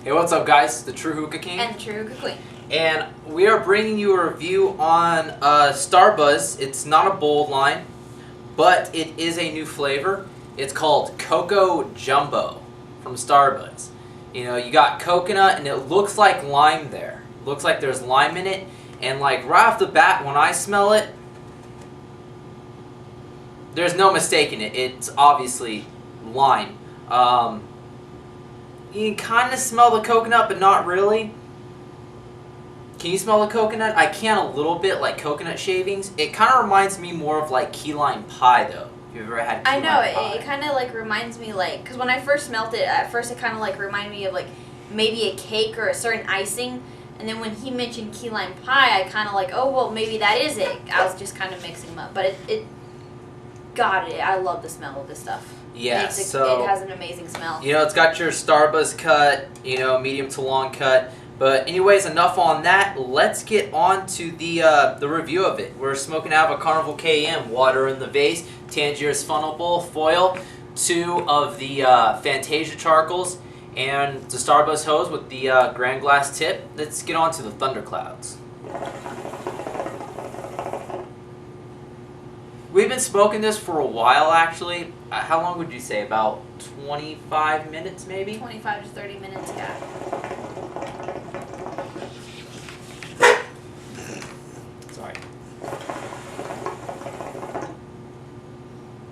Hey, what's up, guys? The TrueHookahKing and TrueHookahQueen. And we are bringing you a review on Starbuzz. It's not a bold line, but it is a new flavor. It's called Coco Jumbo from Starbuzz. You know, you got coconut, and it looks like lime there. Looks like there's lime in it, and like right off the bat, when I smell it, there's no mistaking it. It's obviously lime. You can kind of smell the coconut, but not really. Can you smell the coconut? I can a little bit, like coconut shavings. It kind of reminds me more of like key lime pie, though. If you've ever had key lime pie. I know, it kind of like reminds me like, because when I first smelled it, at first it kind of like reminded me of like maybe a cake or a certain icing. And then when he mentioned key lime pie, I kind of like, oh, well, maybe that is it. I was just kind of mixing them up. But it got it. I love the smell of this stuff. Yeah, so it has an amazing smell. You know, it's got your Starbuzz cut, you know, medium to long cut. But anyways, enough on that. Let's get on to the review of it. We're smoking out of a Carnival KM, water in the vase, Tangier's funnel bowl, foil, 2 of the Fantasia charcoals, and the Starbuzz hose with the Grand Glass tip. Let's get on to the Thunderclouds. We've been smoking this for a while, actually. How long would you say? About 25 minutes, maybe? 25 to 30 minutes, yeah. Sorry.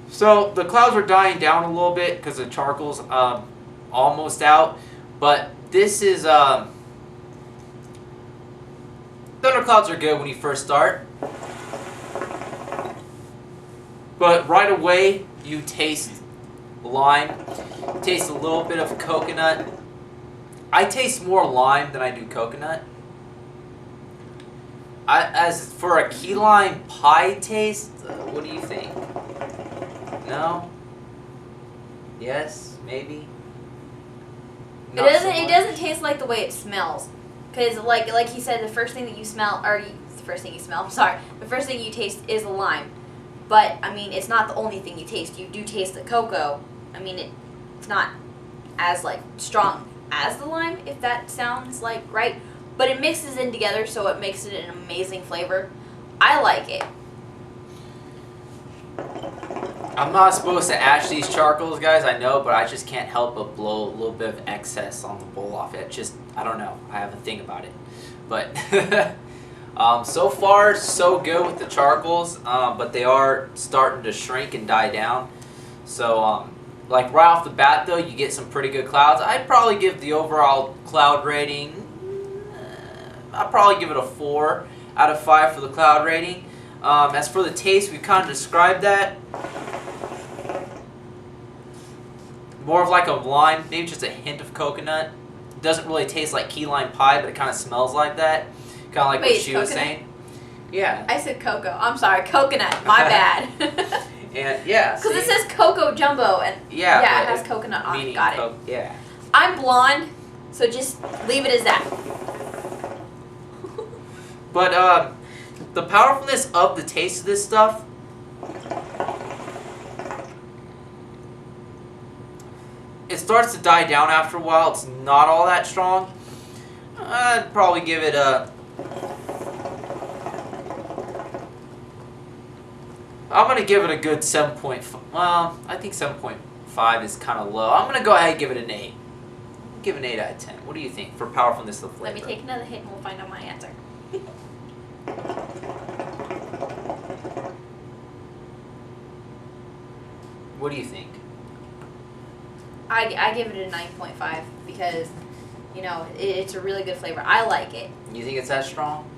So, the clouds are dying down a little bit because the charcoal's almost out. But this is... Thunderclouds are good when you first start. But right away, you taste lime, taste a little bit of coconut. I taste more lime than I do coconut. As for a key lime pie taste, what do you think? No? Yes? Maybe? Not It doesn't taste like the way it smells. Because like he said, the first thing you taste is lime. But, I mean, it's not the only thing you taste. You do taste the cocoa. I mean, it's not as, like, strong as the lime, if that sounds, like, right. But it mixes in together, so it makes it an amazing flavor. I like it. I'm not supposed to ash these charcoals, guys, I know, but I just can't help but blow a little bit of excess on the bowl off it. Just, I don't know. I have a thing about it. But... so far, so good with the charcoals, but they are starting to shrink and die down. So, like right off the bat, though, you get some pretty good clouds. I'd probably give the overall cloud rating, I'd probably give it a 4 out of 5 for the cloud rating. As for the taste, we kind of described that. More of like a lime, maybe just a hint of coconut. It doesn't really taste like key lime pie, but it kind of smells like that. Kind of like what she was saying. Yeah. I said cocoa. I'm sorry, coconut. My bad. And yeah. Because it says Coco Jumbo, and yeah, it has coconut on it. Got it. Yeah. I'm blonde, so just leave it as that. But the powerfulness of the taste of this stuff. It starts to die down after a while. It's not all that strong. I'd probably give it a... I'm going to give it a good 7.5. Well, I think 7.5 is kind of low. I'm going to go ahead and give it an 8. Give it an 8 out of 10. What do you think for powerfulness of the flavor? Let me take another hit and we'll find out my answer. What do you think? I give it a 9.5 because, you know, it's a really good flavor. I like it. You think it's that strong?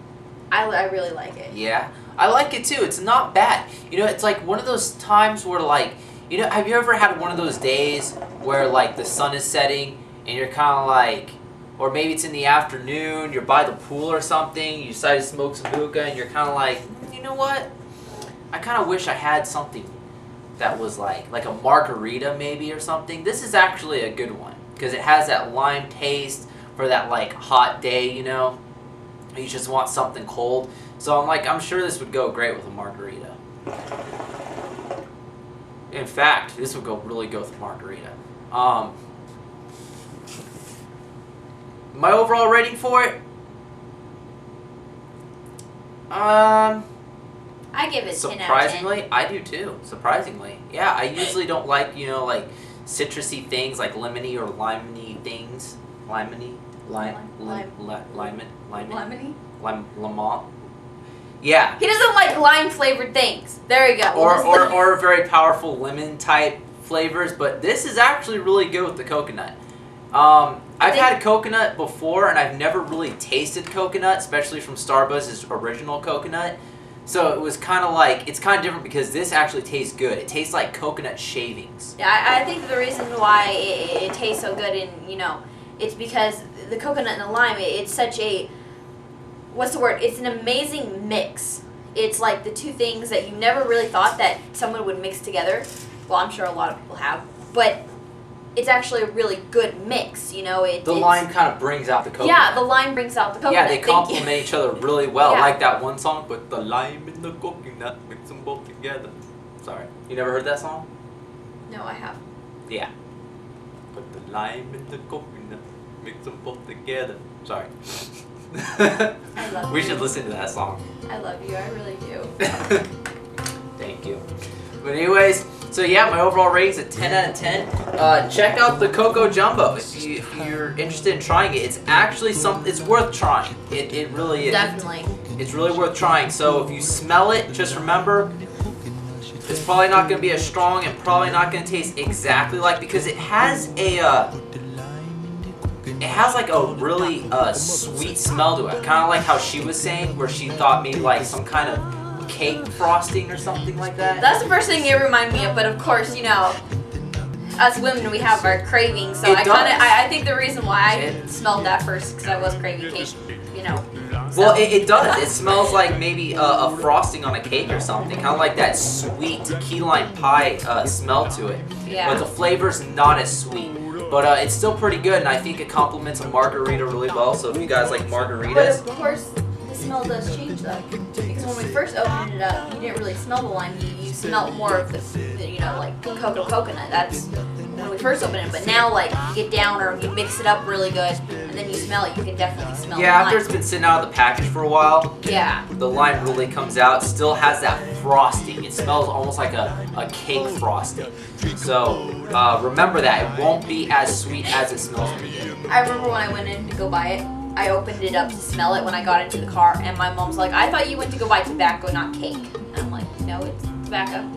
I really like it. Yeah, I like it too. It's not bad. You know, it's like one of those times where like, you know, have you ever had one of those days where like the sun is setting and you're kind of like, or maybe it's in the afternoon, you're by the pool or something, you decide to smoke some hookah and you're kind of like, you know what? I kind of wish I had something that was like a margarita maybe or something. This is actually a good one because it has that lime taste for that like hot day, you know. You just want something cold. So I'm sure this would go great with a margarita. In fact, this would really go with a margarita. my overall rating for it, I give it 10 out of 10. surprisingly, I do too. Surprisingly, yeah. I usually don't like like citrusy things like lemony or limey things. Lemony, lemon. Yeah. He doesn't like lime flavored things. There you go. Or very powerful lemon type flavors, but this is actually really good with the coconut. I've had coconut before, and I've never really tasted coconut, especially from Starbuzz's original coconut. So it was kind of like, it's kind of different because this actually tastes good. It tastes like coconut shavings. Yeah, I think the reason why it tastes so good, and it's because the coconut and the lime, it's such a, what's the word? It's an amazing mix. It's like the two things that you never really thought that someone would mix together. Well, I'm sure a lot of people have, but it's actually a really good mix, The lime kind of brings out the coconut. Yeah, the lime brings out the coconut. Yeah, they complement each other really well. Yeah. Like that one song, put the lime in the coconut, mix them both together. Sorry. You never heard that song? No, I have. Yeah. Put the lime in the coconut, mix them both together. Sorry. I love We you. should listen to that song. I love you, I really do. Thank you. But anyways, so yeah, my overall rating is a 10 out of 10. Check out the Coco Jumbo if you're interested in trying it. It's actually it's worth trying. It really is. Definitely. It's really worth trying. So if you smell it, just remember, it's probably not going to be as strong and probably not going to taste exactly like, because it has like a really sweet smell to it. Kind of like how she was saying, where she thought maybe like some kind of cake frosting or something like that. That's the first thing it reminded me of, but of course, us women, we have our cravings, so I think the reason why I smelled that first, because I was craving cake, So. Well, it does. It smells like maybe a frosting on a cake or something, kind of like that sweet key lime pie smell to it. Yeah. But the flavor's not as sweet. But it's still pretty good, and I think it complements a margarita really well, so if you guys like margaritas. But of course, the smell does change though. Because when we first opened it up, you didn't really smell the lime. You smelled more of the like coconut. That's when we first opened it. But now, like, you get down or you mix it up really good, and then you smell it, you can definitely smell Yeah, the after lime. it's been sitting out of the package for a while, Yeah. the lime really comes out. Still has that frosting. It smells almost like a cake frosting. So remember that. It won't be as sweet as it smells when you get it. I remember when I went in to go buy it, I opened it up to smell it when I got into the car, and my mom's like, I thought you went to go buy tobacco, not cake. And I'm like, no, it's tobacco.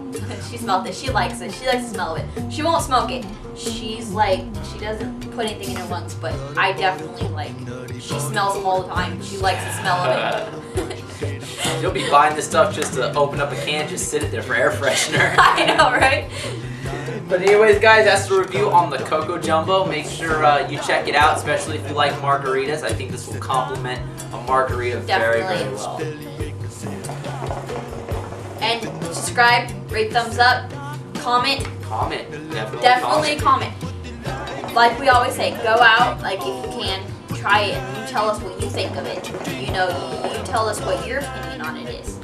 She smelled it. She likes it. She likes the smell of it. She won't smoke it. She's like, she doesn't put anything in her lungs, but I definitely like, she smells them all the time. She likes the smell of it. You'll be buying this stuff just to open up a can, just sit it there for air freshener. I know, right? But anyways, guys, that's the review on the Coco Jumbo. Make sure you check it out, especially if you like margaritas. I think this will complement a margarita very, very well. And subscribe, rate, thumbs up, comment. Comment. Definitely comment. Like we always say, go out, like if you can, try it, and you tell us what you think of it. You tell us what your opinion on it is.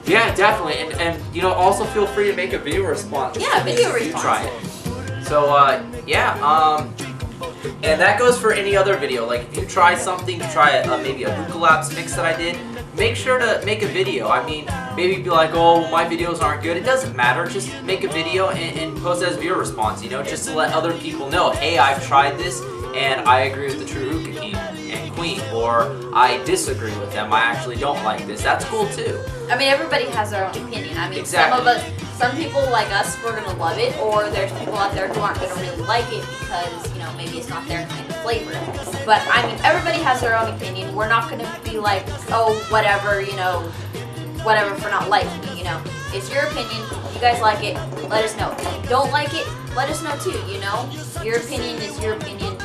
Yeah, definitely. And also feel free to make a video response. Yeah, video if you response. try it. So, and that goes for any other video. Like, if you try something, try maybe a hookah laps mix that I did, make sure to make a video. I mean, maybe be like, oh, well, my videos aren't good. It doesn't matter. Just make a video and post it as viewer response, just to let other people know, hey, I've tried this, and I agree with the TrueHookahKing and Queen, or I disagree with them. I actually don't like this. That's cool, too. I mean, everybody has their own opinion. I mean, Exactly. some people like us, we're gonna love it, or there's people out there who aren't gonna really like it because, maybe it's not their kind of flavor. But I mean, everybody has their own opinion. We're not gonna be like, oh, whatever, whatever for not liking it, It's your opinion. You guys like it, let us know. If you don't like it, let us know too, Your opinion is your opinion.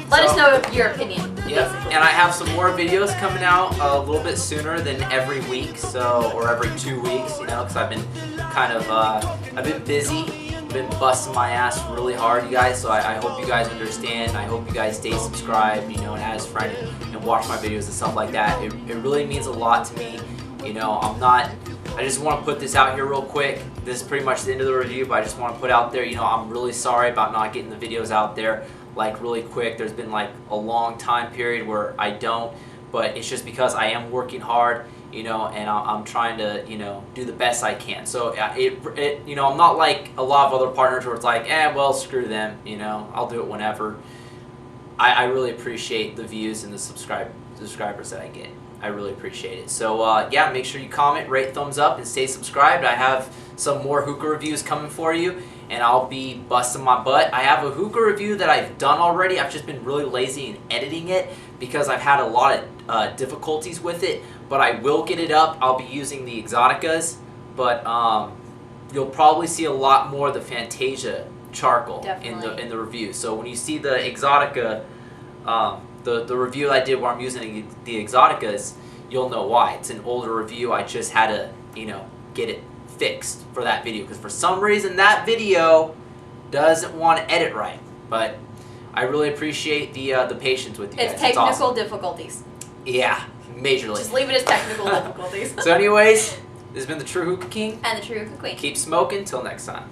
Let us know your opinion. Yep, Basically. and I have some more videos coming out a little bit sooner than every week, or every 2 weeks, because I've been I've been busy, been busting my ass really hard, you guys, so I hope you guys understand. I hope you guys stay subscribed, and add a friend and watch my videos and stuff like that. It really means a lot to me. I just want to put this out here real quick. This is pretty much the end of the review, but I just want to put out there, I'm really sorry about not getting the videos out there. like really quick. There's been like a long time period where I don't, but it's just because I am working hard, you know, and I'm trying to, you know, do the best I can. So you know, I'm not like a lot of other partners where it's like, well, screw them, you know, I'll do it whenever. I really appreciate the views and the subscribers that I get. I really appreciate it. So yeah, make sure you comment, rate, thumbs up, and stay subscribed. I have some more hookah reviews coming for you, and I'll be busting my butt. I have a hookah review that I've done already. I've just been really lazy in editing it because I've had a lot of difficulties with it, but I will get it up. I'll be using the Exoticas, but you'll probably see a lot more of the Fantasia charcoal in the review. So when you see the Exotica, the review I did where I'm using the Exoticas, you'll know why. It's an older review. I just had to, you know, get it fixed for that video because for some reason that video doesn't want to edit right. But I really appreciate the patience with you guys. It's technical awesome. Difficulties. Yeah, majorly. Just leave it as technical difficulties. So anyways, this has been the True Hookah King and the True Hookah Queen. Keep smoking. Till next time.